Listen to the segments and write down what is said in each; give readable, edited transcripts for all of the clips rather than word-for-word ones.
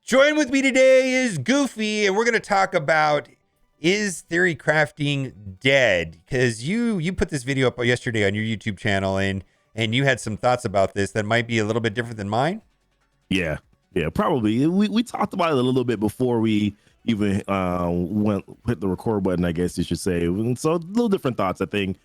Join with me today is Goofy, and we're going to talk about, is theory crafting dead? Because you put this video up yesterday on your YouTube channel, and you had some thoughts about this that might be a little bit different than mine. Yeah, probably. We talked about it a little bit before we even hit the record button, I guess you should say. And so a little different thoughts, I think,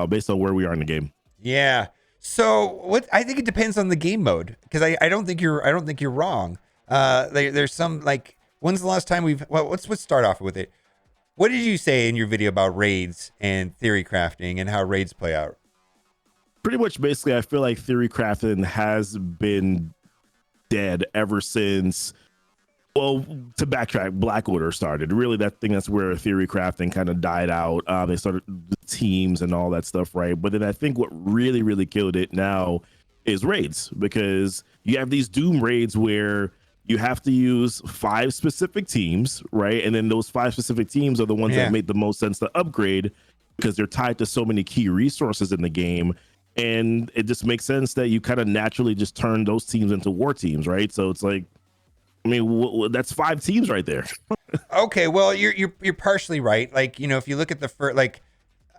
based on where we are in the game. Yeah. So I think it depends on the game mode, because I don't think you're wrong. There's some, like, when's the last time let's start off with it. What did you say in your video about raids and theory crafting and how raids play out? Pretty much, basically, I feel like theory crafting has been dead ever since, well, to backtrack, Black Order started. Really, that's where theory crafting kind of died out. They started the teams and all that stuff, right? But then I think what really killed it now is raids, because you have these Doom raids where you have to use 5 specific teams, right? And then those 5 specific teams are the ones that make the most sense to upgrade, because they're tied to so many key resources in the game. And it just makes sense that you kind of naturally just turn those teams into war teams, right? So it's like, I mean, that's 5 teams right there. Okay, well, you're partially right. Like, if you look at the first, like,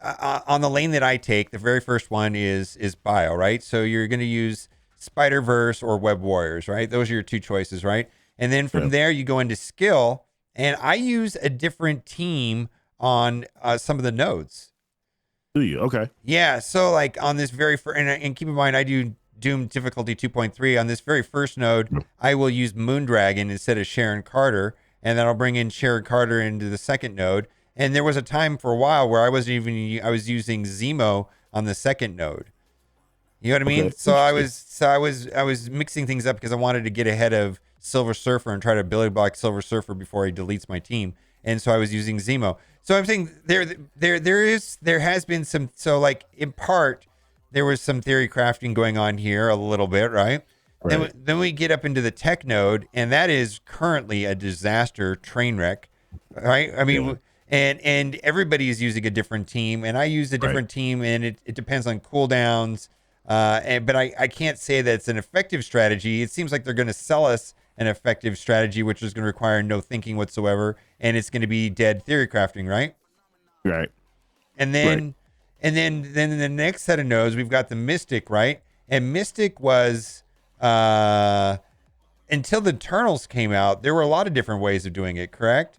on the lane that I take, the very first one is bio, right? So you're going to use Spider-Verse or Web Warriors, right? Those are your 2 choices, right? And then from there you go into skill, and I use a different team on some of the nodes. Do you? Okay. Yeah. So, like, on this very first, and keep in mind, I do Doom difficulty 2.3. On this very first node, I will use Moondragon instead of Sharon Carter, and then I'll bring in Sharon Carter into the second node. And there was a time for a while where I was using Zemo on the second node. You know what I mean? Okay. So I was mixing things up because I wanted to get ahead of Silver Surfer and try to ability block Silver Surfer before he deletes my team. And so I was using Zemo. So I'm saying there has been some, so, like, in part there was some theory crafting going on here a little bit, right? Then we get up into the tech node, and that is currently a disaster train wreck, right? I mean, and everybody is using a different team, and I use a different team, and it depends on cooldowns. But I can't say that it's an effective strategy. It seems like they're going to sell us an effective strategy, which is going to require no thinking whatsoever, and it's going to be dead theory crafting, right? Right. And then then in the next set of nodes, we've got the Mystic, right? And Mystic was until the Eternals came out, there were a lot of different ways of doing it, correct?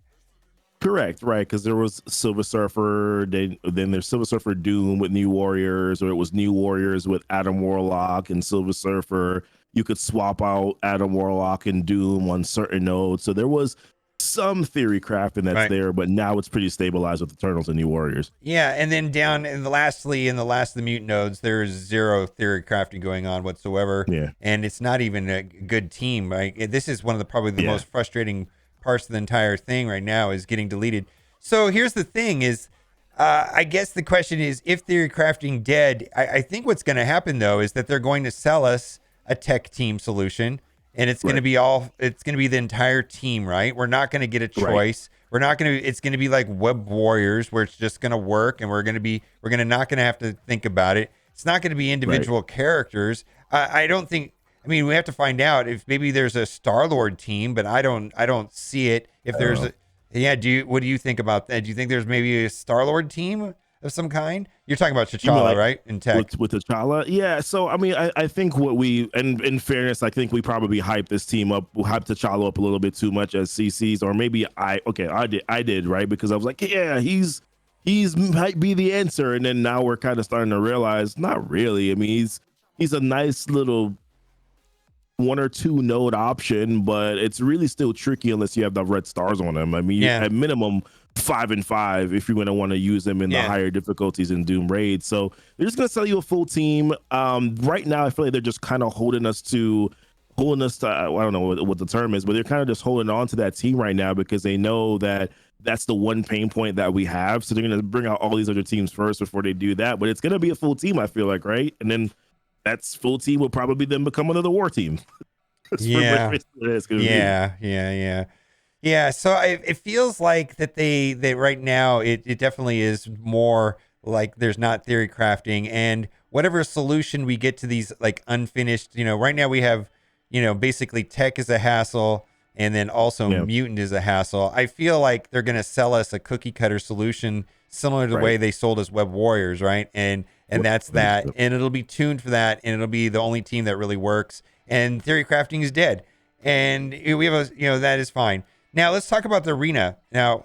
Correct, right? Because there was Silver Surfer, then there's Silver Surfer Doom with New Warriors, or it was New Warriors with Adam Warlock and Silver Surfer. You could swap out Adam Warlock and Doom on certain nodes. So there was some theory crafting that's there, but now it's pretty stabilized with Eternals and New Warriors. Yeah, and then down in the last of the mutant nodes, there's 0 theory crafting going on whatsoever. Yeah, and it's not even a good team. Right? This is one of the most frustrating parts of the entire thing right now, is getting deleted. So here's the thing: is I guess the question is, if theory crafting dead, I think what's going to happen though is that they're going to sell us a tech team solution. And it's going to be the entire team, right? We're not going to get a choice. We're not going to, it's going to be like Web Warriors, where it's just going to work, and we're not going to have to think about it. It's not going to be individual characters. I don't think, I mean, we have to find out if maybe there's a Star-Lord team, but I don't see it. If there's what do you think about that? Do you think there's maybe a Star-Lord team of some kind? You're talking about T'Challa, right? In tech. With T'Challa? Yeah. So, I mean, I think and in fairness, I think we probably hyped this team up, hyped T'Challa up a little bit too much as CCs, or maybe I did, right? Because I was like, yeah, he's might be the answer. And then now we're kind of starting to realize, not really. I mean, he's a nice little 1 or 2 node option, but it's really still tricky unless you have the red stars on him. I mean, at minimum 5 and 5 if you're going to want to use them in the higher difficulties in Doom raids. So they're just going to sell you a full team. Right now, I feel like they're just kind of holding us to I don't know what the term is, but they're kind of just holding on to that team right now, because they know that that's the one pain point that we have. So they're going to bring out all these other teams first before they do that. But it's going to be a full team, I feel like, right? And then that's full team will probably then become another war team. Yeah. So it feels like that they right now, it definitely is more like there's not theory crafting, and whatever solution we get to these, like, unfinished, right now we have, basically tech is a hassle. and then also Yeah. mutant is a hassle. I feel like they're going to sell us a cookie cutter solution similar to the way they sold us Web Warriors, right? And that's that, and it'll be tuned for that, and it'll be the only team that really works. And theory crafting is dead, and we have that is fine. Now let's talk about the arena. Now,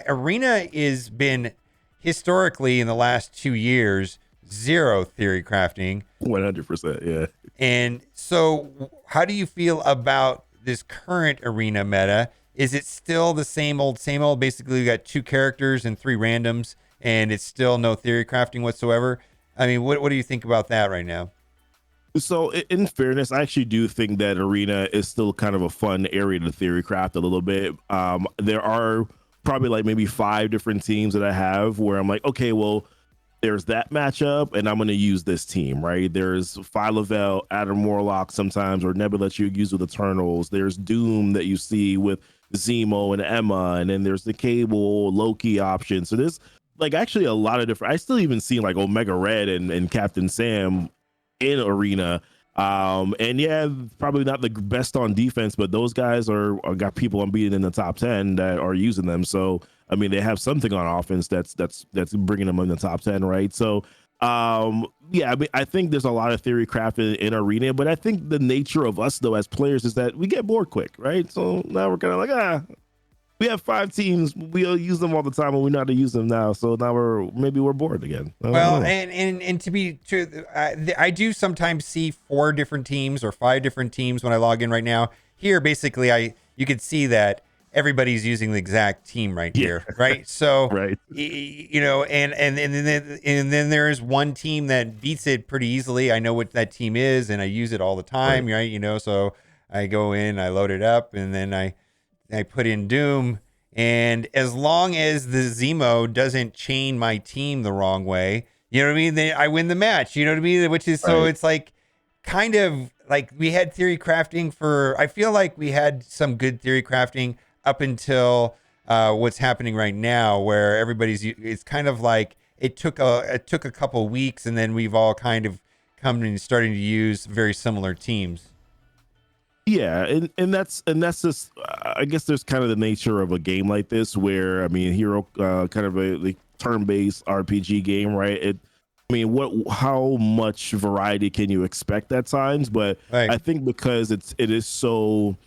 arena has been historically in the last 2 years zero theory crafting. 100%, yeah. And so, how do you feel about this current arena meta? Is it still the same old, same old? Basically, you got 2 characters and 3 randoms, and it's still no theory crafting whatsoever. I mean, what do you think about that right now? So in fairness, I actually do think that arena is still kind of a fun area to theory craft a little bit. There are probably like maybe 5 different teams that I have where I'm like, okay, well, there's that matchup and I'm going to use this team, right? There's Phyla-Vell, Adam Warlock sometimes, or Nebula that you use with Eternals. There's Doom that you see with Zemo and Emma, and then there's the Cable, Loki option. So there's like actually a lot of different, I still even see like Omega Red and Captain Sam in arena. And yeah, probably not the best on defense, but those guys are got people unbeaten in the top 10 that are using them. So I mean, they have something on offense that's bringing them in the top 10, right? So yeah, I mean, I think there's a lot of theory craft in arena, but I think the nature of us though as players is that we get bored quick, right? So now we're kind of like, we have 5 teams, we'll use them all the time, and we know how to use them now. So now we're bored again. Well, and to be true, I do sometimes see 4 different teams or 5 different teams when I log in right now. Here, basically, you could see that everybody's using the exact team right here, right? So, right, and then there's one team that beats it pretty easily. I know what that team is, and I use it all the time, right? So I go in, I load it up, and then I put in Doom, and as long as the Zemo doesn't chain my team the wrong way, you know what I mean? Then I win the match. You know what I mean? Which is so it's like kind of like we had theory crafting I feel like we had some good theory crafting up until what's happening right now, where it's kind of like it took a couple weeks, and then we've all kind of come and starting to use very similar teams. Yeah, and that's just I guess there's kind of the nature of a game like this where I mean Hero kind of a turn-based RPG game, right? How much variety can you expect at times? But I think because it is so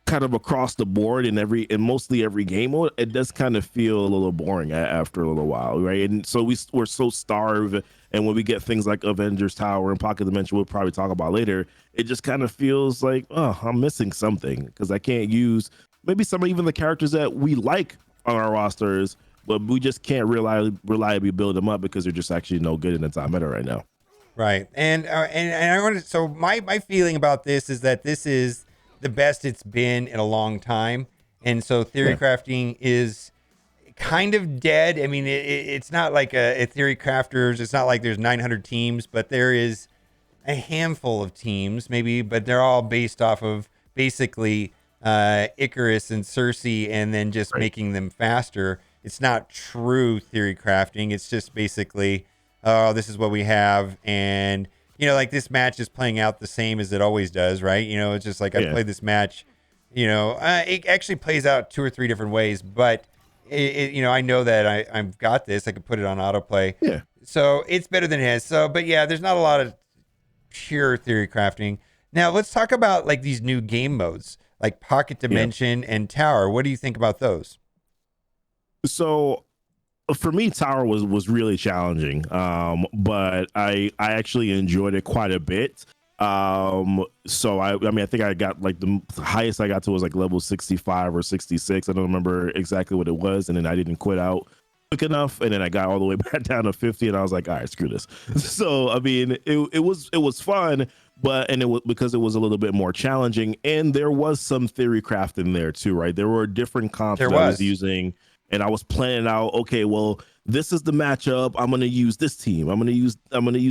kind of across the board in mostly every game mode, it does kind of feel a little boring after a little while, right? And so we're so starved, and when we get things like Avengers Tower and Pocket Dimension, we'll probably talk about later, it just kind of feels like, oh, I'm missing something because I can't use maybe even the characters that we like on our rosters, but we just can't reliably build them up because they're just actually no good in the top meta right now. Right, and I want to. So my feeling about this is that this is the best it's been in a long time, and so theory crafting is kind of dead. I mean, it's not like a theory crafters. It's not like there's 900 teams, but there is a handful of teams, maybe, but they're all based off of basically Icarus and Cersei, and then just making them faster. It's not true theory crafting. It's just basically, oh, this is what we have, and like this match is playing out the same as it always does, right? It's just like I played this match. It actually plays out 2 or 3 different ways, but I know that I've got this. I could put it on autoplay. Yeah. So it's better than it is. So, but yeah, there's not a lot of pure theory crafting. Now let's talk about like these new game modes, like Pocket Dimension and Tower. What do you think about those? So for me, Tower was really challenging, but I actually enjoyed it quite a bit. So I mean, I think I got like the highest I got to was like level 65 or 66. I don't remember exactly what it was, and then I didn't quit out quick enough, and then I got all the way back down to 50, and I was like, all right, screw this. So I mean, it was fun, and it was because it was a little bit more challenging, and there was some theory craft in there too, right? There were different comps that I was using. And I was planning out, okay, well, this is the matchup. I'm gonna use this team. I'm gonna use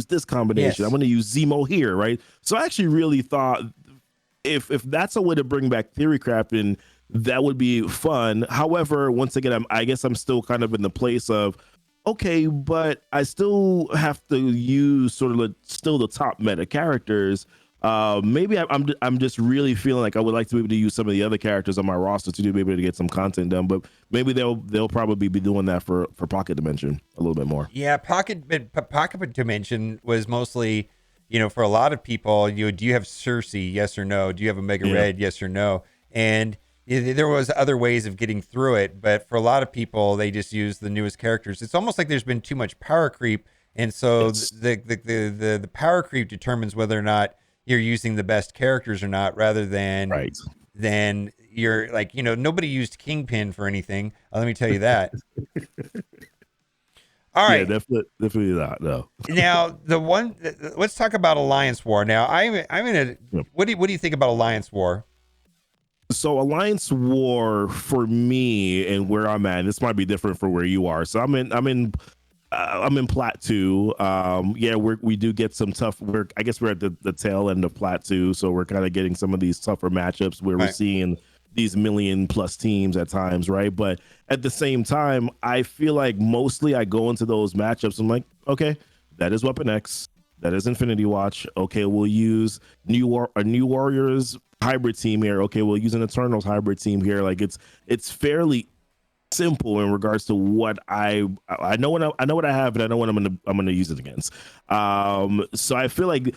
this combination. I'm gonna use Zemo here, right? So I actually really thought if that's a way to bring back theory crafting, that would be fun. However, once again, I guess I'm still kind of in the place of, okay, but I still have to use sort of still the top meta characters. Maybe I'm just really feeling like I would like to be able to use some of the other characters on my roster to be able to get some content done. But maybe they'll probably be doing that for Pocket Dimension a little bit more. Yeah, Pocket Dimension was mostly, for a lot of people, do you have Cersei? Yes or no? Do you have a Mega Red? Yes or no? And there was other ways of getting through it, but for a lot of people, they just use the newest characters. It's almost like there's been too much power creep, and so the power creep determines whether or not you're using the best characters or not, rather than than you're like, nobody used Kingpin for anything. Let me tell you that. All right. Yeah, definitely not. No. Now let's talk about Alliance War. Now I'm in a. Yep. What do you think about Alliance War? So Alliance War for me and where I'm at, this might be different for where you are. So I'm in Plat 2. We do get some tough. I guess we're at the tail end of Plat 2, so we're kind of getting some of these tougher matchups where we're seeing these million plus teams at times, right? But at the same time, I feel like mostly I go into those matchups. I'm like, okay, that is Weapon X, that is Infinity Watch. Okay, we'll use New Warriors hybrid team here. Okay, we'll use an Eternals hybrid team here. Like it's fairly simple in regards to what I know what I have, and I know what I'm gonna use it against. So I feel like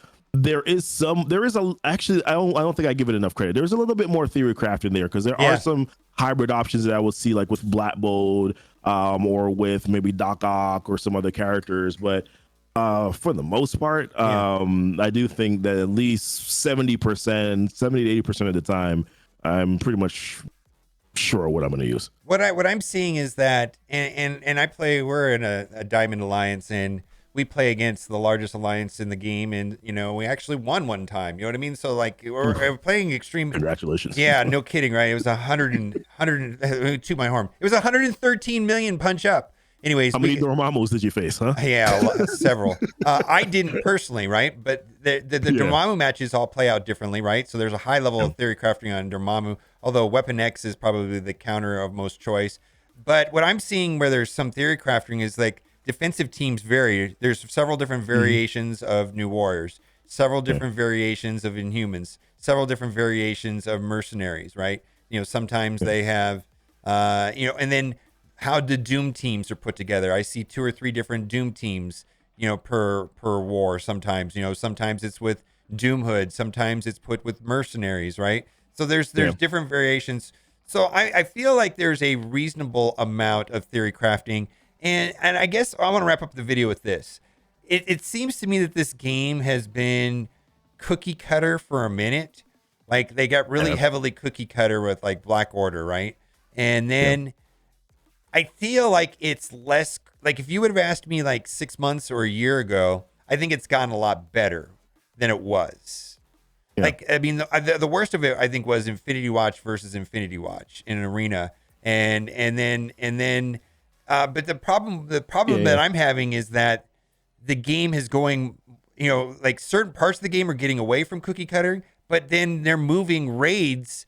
actually I don't think I give it enough credit. There's a little bit more theory craft in there, because there are some hybrid options that I will see, like with Black Bolt, or with maybe Doc Ock or some other characters, but for the most part, I do think that at least 70 to 80% of the time, I'm pretty much sure what I'm going to use. What I'm seeing is that, and we're in a Diamond Alliance, and we play against the largest alliance in the game, and we actually won one time. You know what I mean? So like we're playing extreme. Congratulations. Yeah, no kidding, right? It was 100 to my horn. It was 113 million punch up. Anyways, how many Dormammus did you face, huh? Yeah, several. I didn't personally, right? But the Dormammu matches all play out differently, right? So there's a high level of theory crafting on Dormammu, although Weapon X is probably the counter of most choice. But what I'm seeing where there's some theory crafting is like defensive teams vary. There's several different variations of New Warriors, several different variations of Inhumans, several different variations of Mercenaries, right? Sometimes they have, and then how the Doom teams are put together. I see 2 or 3 different Doom teams, per war. Sometimes, sometimes it's with Doom Hood. Sometimes it's put with Mercenaries, right? So there's different variations. So I feel like there's a reasonable amount of theory crafting. And I guess I want to wrap up the video with this. It seems to me that this game has been cookie cutter for a minute. Like they got really heavily cookie cutter with like Black Order, right? And then I feel like it's less, like if you would have asked me like 6 months or a year ago, I think it's gotten a lot better than it was. Yeah. Like, I mean, the worst of it, I think, was Infinity Watch versus Infinity Watch in an arena. And then, but the problem that I'm having is that the game is going, like certain parts of the game are getting away from cookie cutter, but then they're moving raids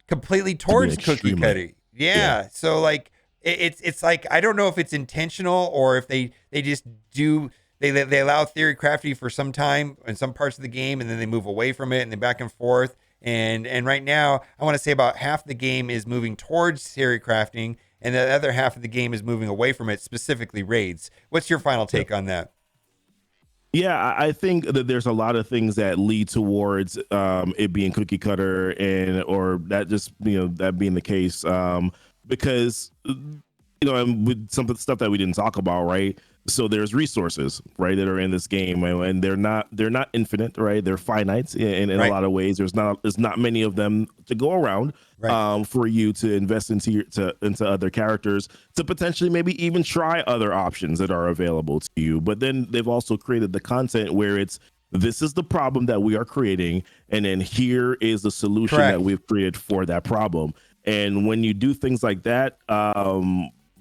completely towards cookie cutter. Yeah. So like, it's like, I don't know if it's intentional or if they just do, they allow theory crafting for some time in some parts of the game, and then they move away from it and then back and forth. And right now, I want to say about half the game is moving towards theory crafting, and the other half of the game is moving away from it, specifically raids. What's your final take on that? Yeah, I think that there's a lot of things that lead towards it being cookie cutter, or that just that being the case. Because and with some of the stuff that we didn't talk about, right? So there's resources, right, that are in this game, and they're not infinite, right? They're finite in a lot of ways. There's not many of them to go around, for you to invest into other characters, to potentially maybe even try other options that are available to you. But then they've also created the content where this is the problem that we are creating, and then here is the solution that we've created for that problem. And when you do things like that,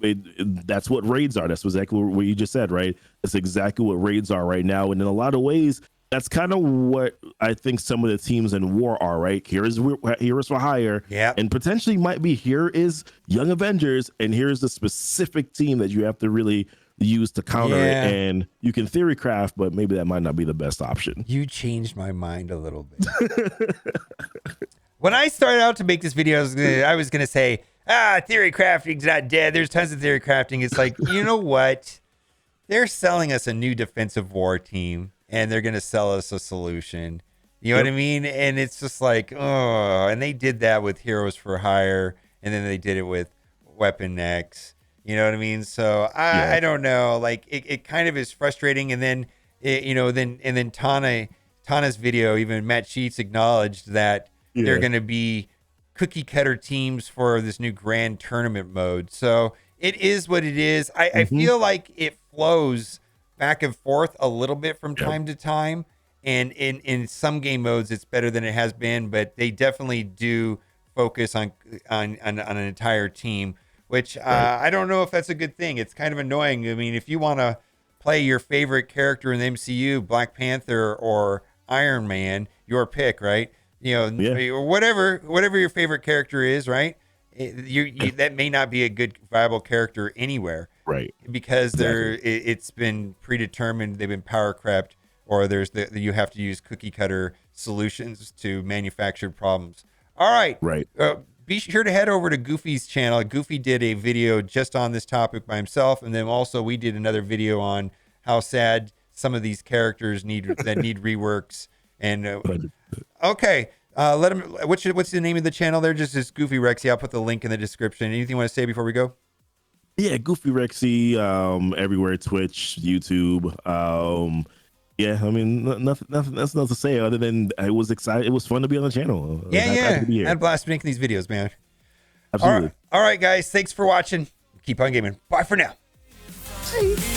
that's what raids are. That's exactly what you just said, right? That's exactly what raids are right now. And in a lot of ways, that's kind of what I think some of the teams in war are, right? Heroes for hire, and potentially might be here is Young Avengers, and here's the specific team that you have to really, use to counter it, and you can theory craft, but maybe that might not be the best option. You changed my mind a little bit. When I started out to make this video, I was gonna say, theory crafting's not dead. There's tons of theory crafting. It's like, you know what? They're selling us a new defensive war team, and they're gonna sell us a solution. You know what I mean? And it's just like, oh, and they did that with Heroes for Hire, and then they did it with Weapon X. You know what I mean? So I don't know. Like it kind of is frustrating. And then then Tana's video, even Matt Sheets acknowledged that they're going to be cookie cutter teams for this new grand tournament mode. So it is what it is. I feel like it flows back and forth a little bit from time to time. And in some game modes, it's better than it has been, but they definitely do focus on an entire team, which I don't know if that's a good thing. It's kind of annoying. I mean, if you want to play your favorite character in the MCU, Black Panther or Iron Man, your pick, right? Or whatever your favorite character is, right? That may not be a good viable character anywhere, right? Because it's been predetermined. They've been power crept. Or you have to use cookie cutter solutions to manufactured problems. All right. Right. Be sure to head over to Goofy's channel. Goofy did a video just on this topic by himself. And then also we did another video on how sad some of these characters need reworks. And okay. Let him. What's the name of the channel there? Just as Goofy Rexy. I'll put the link in the description. Anything you want to say before we go? Yeah, Goofy Rexy, everywhere, Twitch, YouTube. Yeah, I mean, nothing. That's nothing to say other than I was excited. It was fun to be on the channel. I had a blast making these videos, man. Absolutely. All right, guys. Thanks for watching. Keep on gaming. Bye for now. Bye.